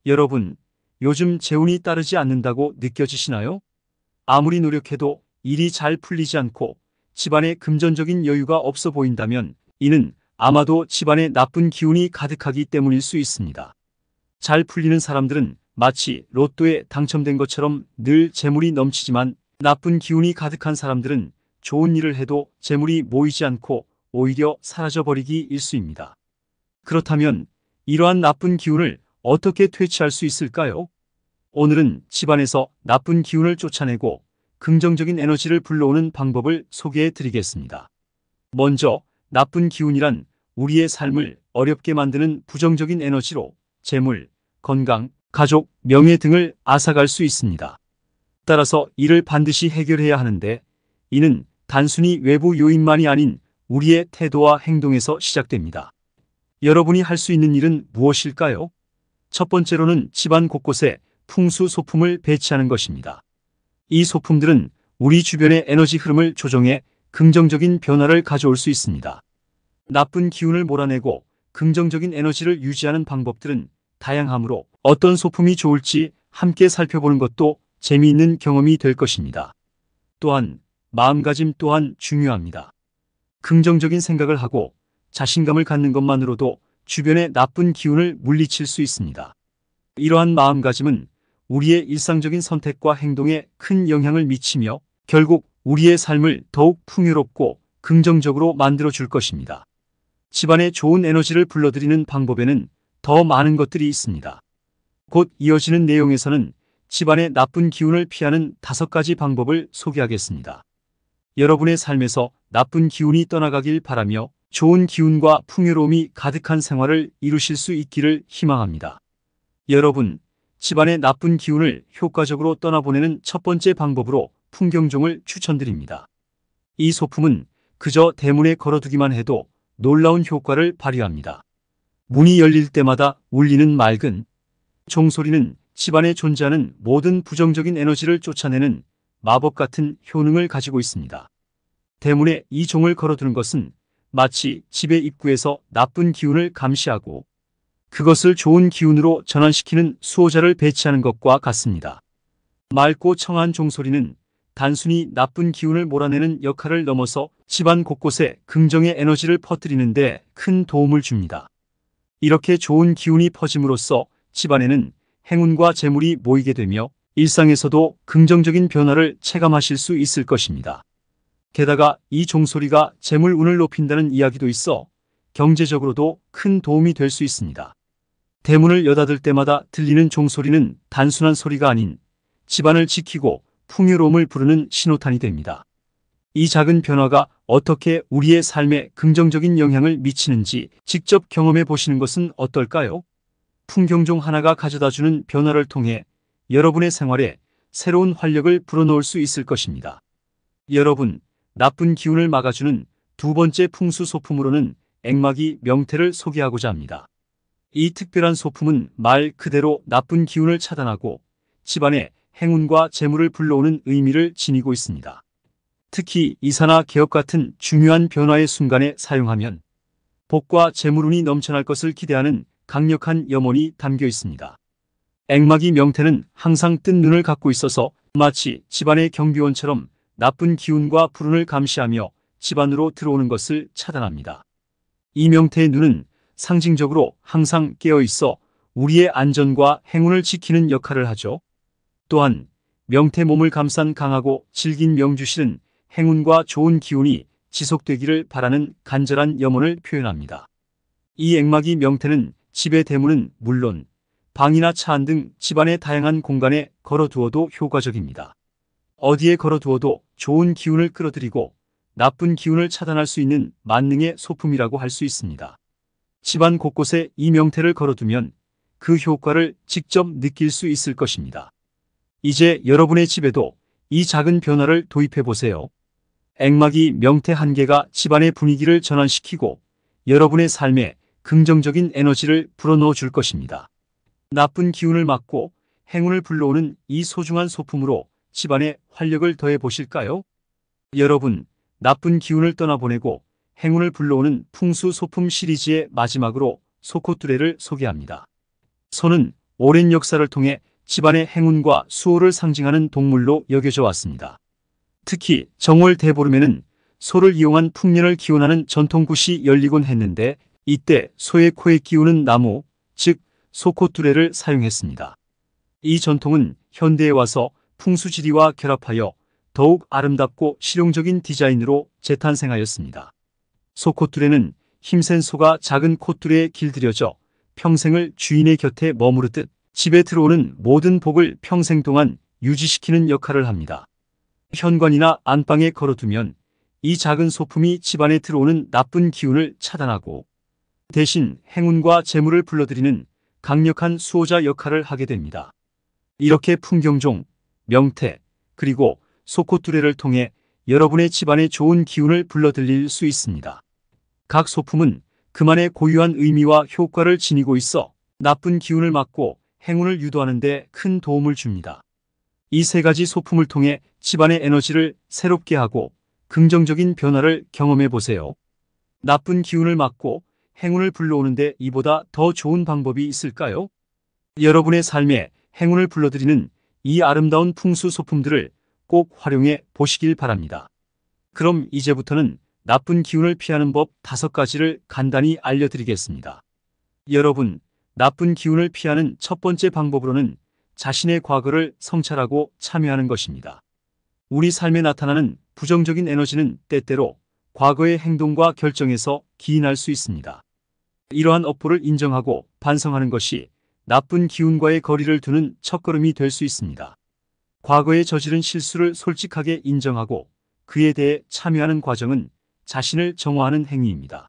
여러분, 요즘 재운이 따르지 않는다고 느껴지시나요? 아무리 노력해도 일이 잘 풀리지 않고 집안에 금전적인 여유가 없어 보인다면 이는 아마도 집안에 나쁜 기운이 가득하기 때문일 수 있습니다. 잘 풀리는 사람들은 마치 로또에 당첨된 것처럼 늘 재물이 넘치지만 나쁜 기운이 가득한 사람들은 좋은 일을 해도 재물이 모이지 않고 오히려 사라져버리기 일쑤입니다. 그렇다면 이러한 나쁜 기운을 어떻게 퇴치할 수 있을까요? 오늘은 집안에서 나쁜 기운을 쫓아내고 긍정적인 에너지를 불러오는 방법을 소개해 드리겠습니다. 먼저 나쁜 기운이란 우리의 삶을 어렵게 만드는 부정적인 에너지로 재물, 건강, 가족, 명예 등을 앗아갈 수 있습니다. 따라서 이를 반드시 해결해야 하는데 이는 단순히 외부 요인만이 아닌 우리의 태도와 행동에서 시작됩니다. 여러분이 할 수 있는 일은 무엇일까요? 첫 번째로는 집안 곳곳에 풍수 소품을 배치하는 것입니다. 이 소품들은 우리 주변의 에너지 흐름을 조정해 긍정적인 변화를 가져올 수 있습니다. 나쁜 기운을 몰아내고 긍정적인 에너지를 유지하는 방법들은 다양하므로 어떤 소품이 좋을지 함께 살펴보는 것도 재미있는 경험이 될 것입니다. 또한 마음가짐 또한 중요합니다. 긍정적인 생각을 하고 자신감을 갖는 것만으로도 주변의 나쁜 기운을 물리칠 수 있습니다. 이러한 마음가짐은 우리의 일상적인 선택과 행동에 큰 영향을 미치며 결국 우리의 삶을 더욱 풍요롭고 긍정적으로 만들어줄 것입니다. 집안에 좋은 에너지를 불러들이는 방법에는 더 많은 것들이 있습니다. 곧 이어지는 내용에서는 집안의 나쁜 기운을 피하는 5가지 방법을 소개하겠습니다. 여러분의 삶에서 나쁜 기운이 떠나가길 바라며 좋은 기운과 풍요로움이 가득한 생활을 이루실 수 있기를 희망합니다. 여러분, 집안의 나쁜 기운을 효과적으로 떠나보내는 첫 번째 방법으로 풍경종을 추천드립니다. 이 소품은 그저 대문에 걸어두기만 해도 놀라운 효과를 발휘합니다. 문이 열릴 때마다 울리는 맑은 종소리는 집안에 존재하는 모든 부정적인 에너지를 쫓아내는 마법 같은 효능을 가지고 있습니다. 대문에 이 종을 걸어두는 것은 마치 집의 입구에서 나쁜 기운을 감시하고 그것을 좋은 기운으로 전환시키는 수호자를 배치하는 것과 같습니다. 맑고 청아한 종소리는 단순히 나쁜 기운을 몰아내는 역할을 넘어서 집안 곳곳에 긍정의 에너지를 퍼뜨리는 데 큰 도움을 줍니다. 이렇게 좋은 기운이 퍼짐으로써 집안에는 행운과 재물이 모이게 되며 일상에서도 긍정적인 변화를 체감하실 수 있을 것입니다. 게다가 이 종소리가 재물운을 높인다는 이야기도 있어 경제적으로도 큰 도움이 될 수 있습니다. 대문을 여닫을 때마다 들리는 종소리는 단순한 소리가 아닌 집안을 지키고 풍요로움을 부르는 신호탄이 됩니다. 이 작은 변화가 어떻게 우리의 삶에 긍정적인 영향을 미치는지 직접 경험해 보시는 것은 어떨까요? 풍경종 하나가 가져다주는 변화를 통해 여러분의 생활에 새로운 활력을 불어넣을 수 있을 것입니다. 여러분, 나쁜 기운을 막아주는 두 번째 풍수 소품으로는 앵마기 명태를 소개하고자 합니다. 이 특별한 소품은 말 그대로 나쁜 기운을 차단하고 집안에 행운과 재물을 불러오는 의미를 지니고 있습니다. 특히 이사나 개업 같은 중요한 변화의 순간에 사용하면 복과 재물운이 넘쳐날 것을 기대하는 강력한 염원이 담겨 있습니다. 앵마기 명태는 항상 뜬 눈을 갖고 있어서 마치 집안의 경비원처럼 나쁜 기운과 불운을 감시하며 집 안으로 들어오는 것을 차단합니다. 이 명태의 눈은 상징적으로 항상 깨어 있어 우리의 안전과 행운을 지키는 역할을 하죠. 또한 명태 몸을 감싼 강하고 질긴 명주실은 행운과 좋은 기운이 지속되기를 바라는 간절한 염원을 표현합니다. 이 앵마기 명태는 집의 대문은 물론 방이나 차 안 등 집안의 다양한 공간에 걸어두어도 효과적입니다. 어디에 걸어두어도 좋은 기운을 끌어들이고 나쁜 기운을 차단할 수 있는 만능의 소품이라고 할 수 있습니다. 집안 곳곳에 이 명태를 걸어두면 그 효과를 직접 느낄 수 있을 것입니다. 이제 여러분의 집에도 이 작은 변화를 도입해 보세요. 앵마기 명태 한 개가 집안의 분위기를 전환시키고 여러분의 삶에 긍정적인 에너지를 불어넣어 줄 것입니다. 나쁜 기운을 막고 행운을 불러오는 이 소중한 소품으로 집안에 활력을 더해 보실까요? 여러분, 나쁜 기운을 떠나보내고 행운을 불러오는 풍수 소품 시리즈의 마지막으로 소코뚜레를 소개합니다. 소는 오랜 역사를 통해 집안의 행운과 수호를 상징하는 동물로 여겨져 왔습니다. 특히 정월 대보름에는 소를 이용한 풍년을 기원하는 전통굿이 열리곤 했는데 이때 소의 코에 끼우는 나무, 즉 소콧두레를 사용했습니다. 이 전통은 현대에 와서 풍수지리와 결합하여 더욱 아름답고 실용적인 디자인으로 재탄생하였습니다. 소콧두레는 힘센 소가 작은 콧두레에 길들여져 평생을 주인의 곁에 머무르듯 집에 들어오는 모든 복을 평생 동안 유지시키는 역할을 합니다. 현관이나 안방에 걸어두면 이 작은 소품이 집안에 들어오는 나쁜 기운을 차단하고 대신 행운과 재물을 불러들이는 강력한 수호자 역할을 하게 됩니다. 이렇게 풍경종, 명태, 그리고 소콧두레를 통해 여러분의 집안에 좋은 기운을 불러들일 수 있습니다. 각 소품은 그만의 고유한 의미와 효과를 지니고 있어 나쁜 기운을 막고 행운을 유도하는 데 큰 도움을 줍니다. 이 세 가지 소품을 통해 집안의 에너지를 새롭게 하고 긍정적인 변화를 경험해 보세요. 나쁜 기운을 막고 행운을 불러오는데 이보다 더 좋은 방법이 있을까요? 여러분의 삶에 행운을 불러들이는 이 아름다운 풍수 소품들을 꼭 활용해 보시길 바랍니다. 그럼 이제부터는 나쁜 기운을 피하는 법 5가지를 간단히 알려드리겠습니다. 여러분, 나쁜 기운을 피하는 첫 번째 방법으로는 자신의 과거를 성찰하고 참여하는 것입니다. 우리 삶에 나타나는 부정적인 에너지는 때때로 과거의 행동과 결정에서 기인할 수 있습니다. 이러한 업보를 인정하고 반성하는 것이 나쁜 기운과의 거리를 두는 첫걸음이 될 수 있습니다. 과거에 저지른 실수를 솔직하게 인정하고 그에 대해 참여하는 과정은 자신을 정화하는 행위입니다.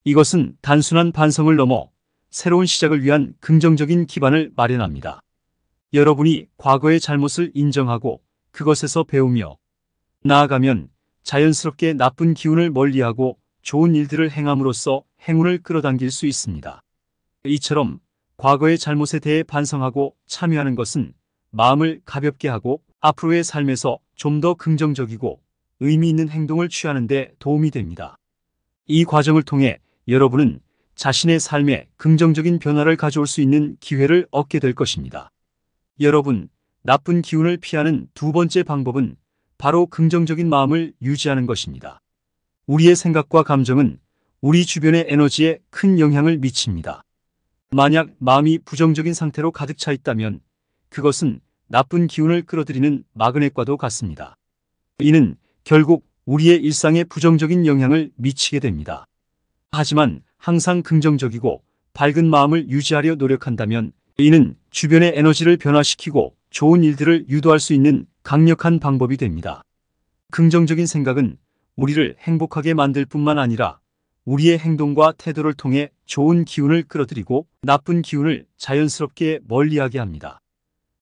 이것은 단순한 반성을 넘어 새로운 시작을 위한 긍정적인 기반을 마련합니다. 여러분이 과거의 잘못을 인정하고 그것에서 배우며 나아가면 자연스럽게 나쁜 기운을 멀리하고 좋은 일들을 행함으로써 행운을 끌어당길 수 있습니다. 이처럼 과거의 잘못에 대해 반성하고 참여하는 것은 마음을 가볍게 하고 앞으로의 삶에서 좀 더 긍정적이고 의미 있는 행동을 취하는 데 도움이 됩니다. 이 과정을 통해 여러분은 자신의 삶에 긍정적인 변화를 가져올 수 있는 기회를 얻게 될 것입니다. 여러분, 나쁜 기운을 피하는 두 번째 방법은 바로 긍정적인 마음을 유지하는 것입니다. 우리의 생각과 감정은 우리 주변의 에너지에 큰 영향을 미칩니다. 만약 마음이 부정적인 상태로 가득 차 있다면 그것은 나쁜 기운을 끌어들이는 마그넷과도 같습니다. 이는 결국 우리의 일상에 부정적인 영향을 미치게 됩니다. 하지만 항상 긍정적이고 밝은 마음을 유지하려 노력한다면 이는 주변의 에너지를 변화시키고 좋은 일들을 유도할 수 있는 강력한 방법이 됩니다. 긍정적인 생각은 우리를 행복하게 만들 뿐만 아니라 우리의 행동과 태도를 통해 좋은 기운을 끌어들이고 나쁜 기운을 자연스럽게 멀리하게 합니다.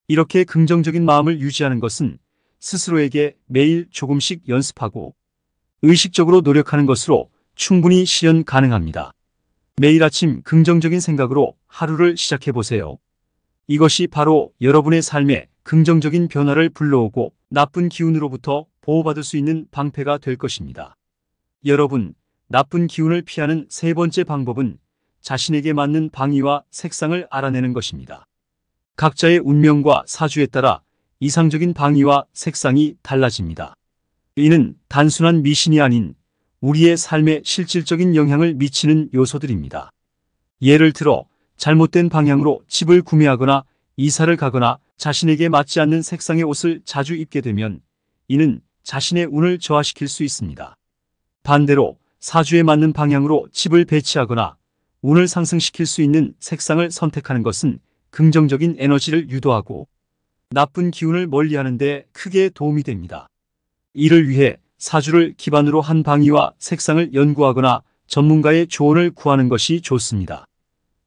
이렇게 긍정적인 마음을 유지하는 것은 스스로에게 매일 조금씩 연습하고 의식적으로 노력하는 것으로 충분히 실현 가능합니다. 매일 아침 긍정적인 생각으로 하루를 시작해 보세요. 이것이 바로 여러분의 삶에 긍정적인 변화를 불러오고 나쁜 기운으로부터 보호받을 수 있는 방패가 될 것입니다. 여러분, 나쁜 기운을 피하는 세 번째 방법은 자신에게 맞는 방위와 색상을 알아내는 것입니다. 각자의 운명과 사주에 따라 이상적인 방위와 색상이 달라집니다. 이는 단순한 미신이 아닌 우리의 삶에 실질적인 영향을 미치는 요소들입니다. 예를 들어 잘못된 방향으로 집을 구매하거나 이사를 가거나 자신에게 맞지 않는 색상의 옷을 자주 입게 되면 이는 자신의 운을 저하시킬 수 있습니다. 반대로 사주에 맞는 방향으로 집을 배치하거나 운을 상승시킬 수 있는 색상을 선택하는 것은 긍정적인 에너지를 유도하고 나쁜 기운을 멀리하는 데 크게 도움이 됩니다. 이를 위해 사주를 기반으로 한 방위와 색상을 연구하거나 전문가의 조언을 구하는 것이 좋습니다.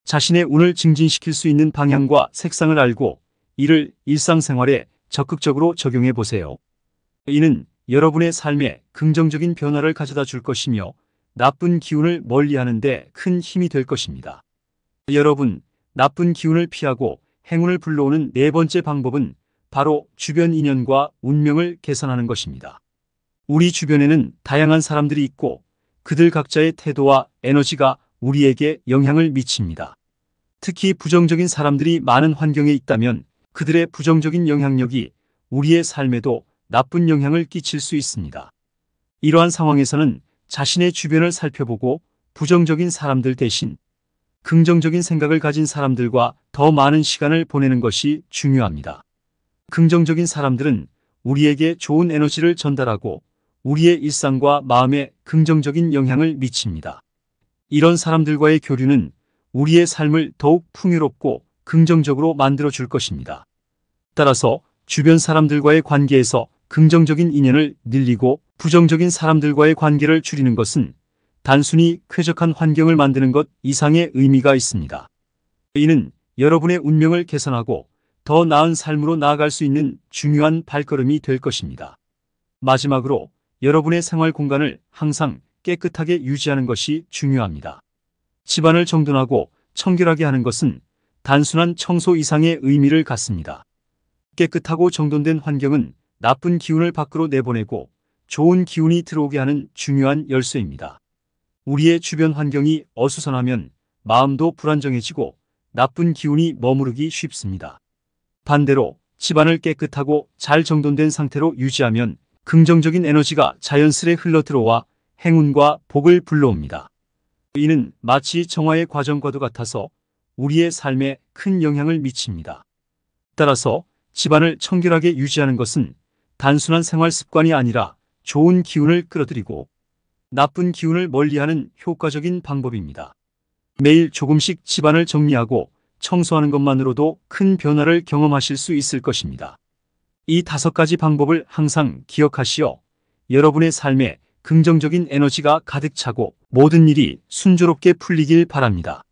자신의 운을 증진시킬 수 있는 방향과 색상을 알고 이를 일상생활에 적극적으로 적용해 보세요. 이는 여러분의 삶에 긍정적인 변화를 가져다 줄 것이며 나쁜 기운을 멀리하는 데 큰 힘이 될 것입니다. 여러분, 나쁜 기운을 피하고 행운을 불러오는 네 번째 방법은 바로 주변 인연과 운명을 개선하는 것입니다. 우리 주변에는 다양한 사람들이 있고 그들 각자의 태도와 에너지가 우리에게 영향을 미칩니다. 특히 부정적인 사람들이 많은 환경에 있다면 그들의 부정적인 영향력이 우리의 삶에도 나쁜 영향을 끼칠 수 있습니다. 이러한 상황에서는 자신의 주변을 살펴보고 부정적인 사람들 대신 긍정적인 생각을 가진 사람들과 더 많은 시간을 보내는 것이 중요합니다. 긍정적인 사람들은 우리에게 좋은 에너지를 전달하고 우리의 일상과 마음에 긍정적인 영향을 미칩니다. 이런 사람들과의 교류는 우리의 삶을 더욱 풍요롭고 긍정적으로 만들어줄 것입니다. 따라서 주변 사람들과의 관계에서 긍정적인 인연을 늘리고 부정적인 사람들과의 관계를 줄이는 것은 단순히 쾌적한 환경을 만드는 것 이상의 의미가 있습니다. 이는 여러분의 운명을 개선하고 더 나은 삶으로 나아갈 수 있는 중요한 발걸음이 될 것입니다. 마지막으로 여러분의 생활 공간을 항상 깨끗하게 유지하는 것이 중요합니다. 집안을 정돈하고 청결하게 하는 것은 단순한 청소 이상의 의미를 갖습니다. 깨끗하고 정돈된 환경은 나쁜 기운을 밖으로 내보내고 좋은 기운이 들어오게 하는 중요한 열쇠입니다. 우리의 주변 환경이 어수선하면 마음도 불안정해지고 나쁜 기운이 머무르기 쉽습니다. 반대로 집안을 깨끗하고 잘 정돈된 상태로 유지하면 긍정적인 에너지가 자연스레 흘러들어와 행운과 복을 불러옵니다. 이는 마치 정화의 과정과도 같아서 우리의 삶에 큰 영향을 미칩니다. 따라서 집안을 청결하게 유지하는 것은 단순한 생활 습관이 아니라 좋은 기운을 끌어들이고 나쁜 기운을 멀리하는 효과적인 방법입니다. 매일 조금씩 집안을 정리하고 청소하는 것만으로도 큰 변화를 경험하실 수 있을 것입니다. 이 5가지 방법을 항상 기억하시어 여러분의 삶에 긍정적인 에너지가 가득 차고 모든 일이 순조롭게 풀리길 바랍니다.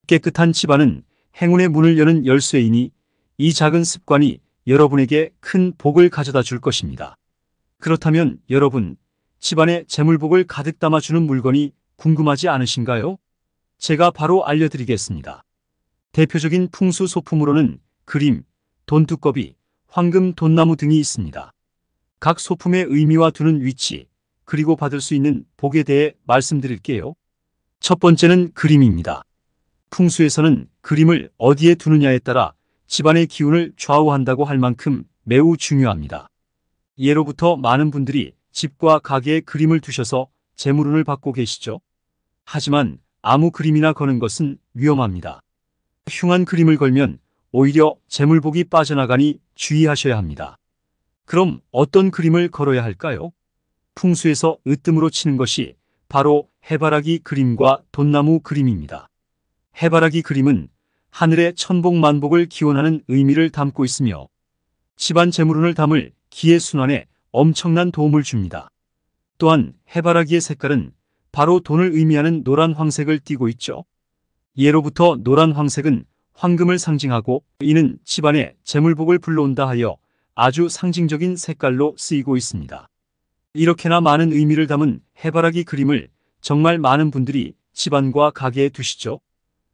깨끗한 집안은 행운의 문을 여는 열쇠이니 이 작은 습관이 여러분에게 큰 복을 가져다 줄 것입니다. 그렇다면 여러분, 집안에 재물복을 가득 담아주는 물건이 궁금하지 않으신가요? 제가 바로 알려드리겠습니다. 대표적인 풍수 소품으로는 그림, 돈두꺼비, 황금 돈나무 등이 있습니다. 각 소품의 의미와 두는 위치, 그리고 받을 수 있는 복에 대해 말씀드릴게요. 첫 번째는 그림입니다. 풍수에서는 그림을 어디에 두느냐에 따라 집안의 기운을 좌우한다고 할 만큼 매우 중요합니다. 예로부터 많은 분들이 집과 가게에 그림을 두셔서 재물운을 받고 계시죠. 하지만 아무 그림이나 거는 것은 위험합니다. 흉한 그림을 걸면 오히려 재물복이 빠져나가니 주의하셔야 합니다. 그럼 어떤 그림을 걸어야 할까요? 풍수에서 으뜸으로 치는 것이 바로 해바라기 그림과 돈나무 그림입니다. 해바라기 그림은 하늘의 천복만복을 기원하는 의미를 담고 있으며 집안 재물운을 담을 기의 순환에 엄청난 도움을 줍니다. 또한 해바라기의 색깔은 바로 돈을 의미하는 노란 황색을 띠고 있죠. 예로부터 노란 황색은 황금을 상징하고 이는 집안에 재물복을 불러온다 하여 아주 상징적인 색깔로 쓰이고 있습니다. 이렇게나 많은 의미를 담은 해바라기 그림을 정말 많은 분들이 집안과 가게에 두시죠.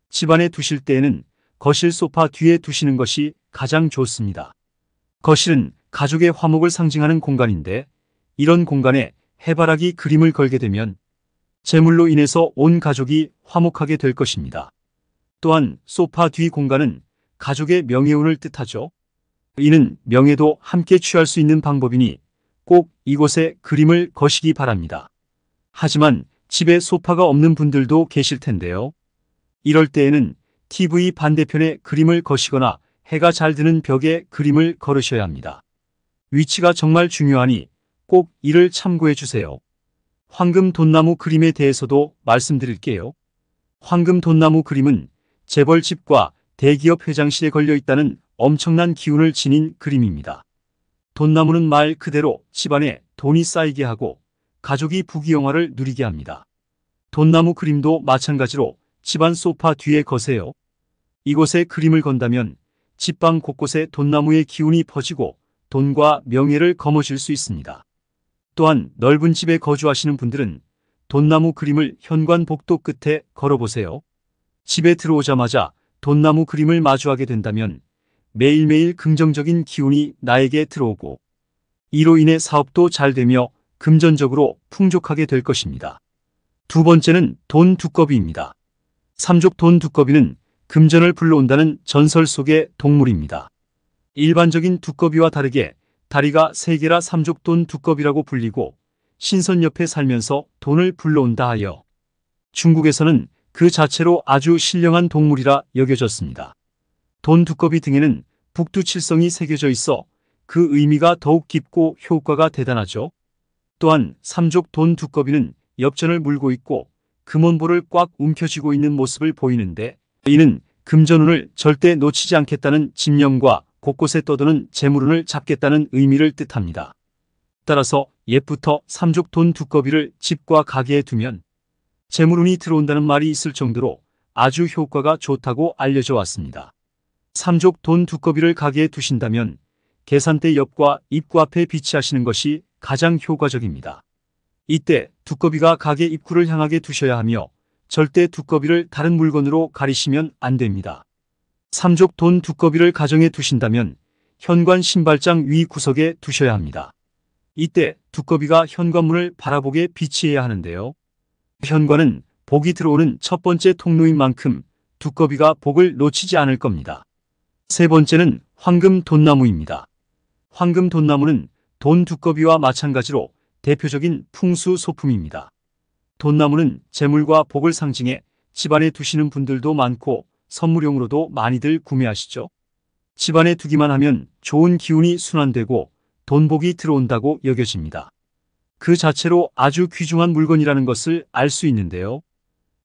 집안에 두실 때에는 거실 소파 뒤에 두시는 것이 가장 좋습니다. 거실은 가족의 화목을 상징하는 공간인데 이런 공간에 해바라기 그림을 걸게 되면 재물로 인해서 온 가족이 화목하게 될 것입니다. 또한 소파 뒤 공간은 가족의 명예운을 뜻하죠. 이는 명예도 함께 취할 수 있는 방법이니 꼭 이곳에 그림을 거시기 바랍니다. 하지만 집에 소파가 없는 분들도 계실 텐데요. 이럴 때에는 TV 반대편에 그림을 거시거나 해가 잘 드는 벽에 그림을 걸으셔야 합니다. 위치가 정말 중요하니 꼭 이를 참고해 주세요. 황금 돈나무 그림에 대해서도 말씀드릴게요. 황금 돈나무 그림은 재벌집과 대기업 회장실에 걸려 있다는 엄청난 기운을 지닌 그림입니다. 돈나무는 말 그대로 집안에 돈이 쌓이게 하고 가족이 부귀영화를 누리게 합니다. 돈나무 그림도 마찬가지로 집안 소파 뒤에 거세요. 이곳에 그림을 건다면 집방 곳곳에 돈나무의 기운이 퍼지고 돈과 명예를 거머쥘 수 있습니다. 또한 넓은 집에 거주하시는 분들은 돈나무 그림을 현관 복도 끝에 걸어보세요. 집에 들어오자마자 돈나무 그림을 마주하게 된다면 매일매일 긍정적인 기운이 나에게 들어오고 이로 인해 사업도 잘 되며 금전적으로 풍족하게 될 것입니다. 두 번째는 돈 두꺼비입니다. 삼족 돈 두꺼비는 금전을 불러온다는 전설 속의 동물입니다. 일반적인 두꺼비와 다르게 다리가 3개라 삼족돈 두꺼비라고 불리고 신선 옆에 살면서 돈을 불러온다 하여 중국에서는 그 자체로 아주 신령한 동물이라 여겨졌습니다. 돈 두꺼비 등에는 북두칠성이 새겨져 있어 그 의미가 더욱 깊고 효과가 대단하죠. 또한 삼족 돈 두꺼비는 엽전을 물고 있고 금원볼을 꽉 움켜쥐고 있는 모습을 보이는데, 이는 금전운을 절대 놓치지 않겠다는 집념과 곳곳에 떠도는 재물운을 잡겠다는 의미를 뜻합니다. 따라서 옛부터 삼족 돈 두꺼비를 집과 가게에 두면 재물운이 들어온다는 말이 있을 정도로 아주 효과가 좋다고 알려져 왔습니다. 삼족 돈 두꺼비를 가게에 두신다면 계산대 옆과 입구 앞에 비치하시는 것이 가장 효과적입니다. 이때 두꺼비가 가게 입구를 향하게 두셔야 하며 절대 두꺼비를 다른 물건으로 가리시면 안 됩니다. 삼족 돈 두꺼비를 가정에 두신다면 현관 신발장 위 구석에 두셔야 합니다. 이때 두꺼비가 현관문을 바라보게 비치해야 하는데요. 현관은 복이 들어오는 첫 번째 통로인 만큼 두꺼비가 복을 놓치지 않을 겁니다. 세 번째는 황금 돈나무입니다. 황금 돈나무는 돈 두꺼비와 마찬가지로 대표적인 풍수 소품입니다. 돈나무는 재물과 복을 상징해 집안에 두시는 분들도 많고 선물용으로도 많이들 구매하시죠. 집안에 두기만 하면 좋은 기운이 순환되고 돈복이 들어온다고 여겨집니다. 그 자체로 아주 귀중한 물건이라는 것을 알 수 있는데요.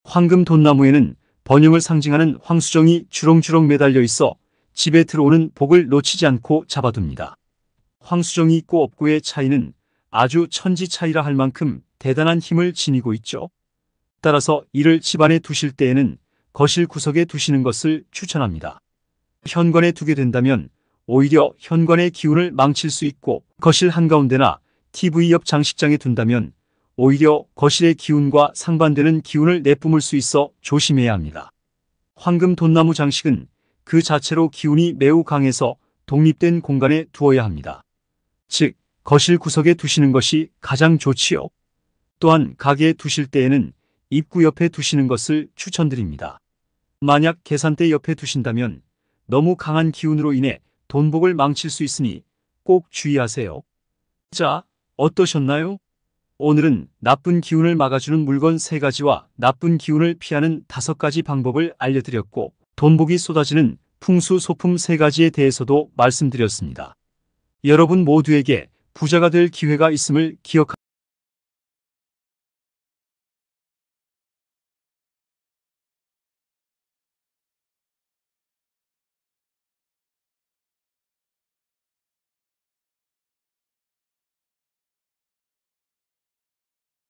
황금 돈나무에는 번영을 상징하는 황수정이 주렁주렁 매달려 있어 집에 들어오는 복을 놓치지 않고 잡아둡니다. 황수정이 있고 없고의 차이는 아주 천지 차이라 할 만큼 대단한 힘을 지니고 있죠. 따라서 이를 집안에 두실 때에는 거실 구석에 두시는 것을 추천합니다. 현관에 두게 된다면 오히려 현관의 기운을 망칠 수 있고, 거실 한가운데나 TV 옆 장식장에 둔다면 오히려 거실의 기운과 상반되는 기운을 내뿜을 수 있어 조심해야 합니다. 황금 돈나무 장식은 그 자체로 기운이 매우 강해서 독립된 공간에 두어야 합니다. 즉, 거실 구석에 두시는 것이 가장 좋지요. 또한 가게에 두실 때에는 입구 옆에 두시는 것을 추천드립니다. 만약 계산대 옆에 두신다면 너무 강한 기운으로 인해 돈복을 망칠 수 있으니 꼭 주의하세요. 자, 어떠셨나요? 오늘은 나쁜 기운을 막아주는 물건 3가지와 나쁜 기운을 피하는 5가지 방법을 알려드렸고, 돈복이 쏟아지는 풍수 소품 3가지에 대해서도 말씀드렸습니다. 여러분 모두에게 부자가 될 기회가 있음을 기억하세요.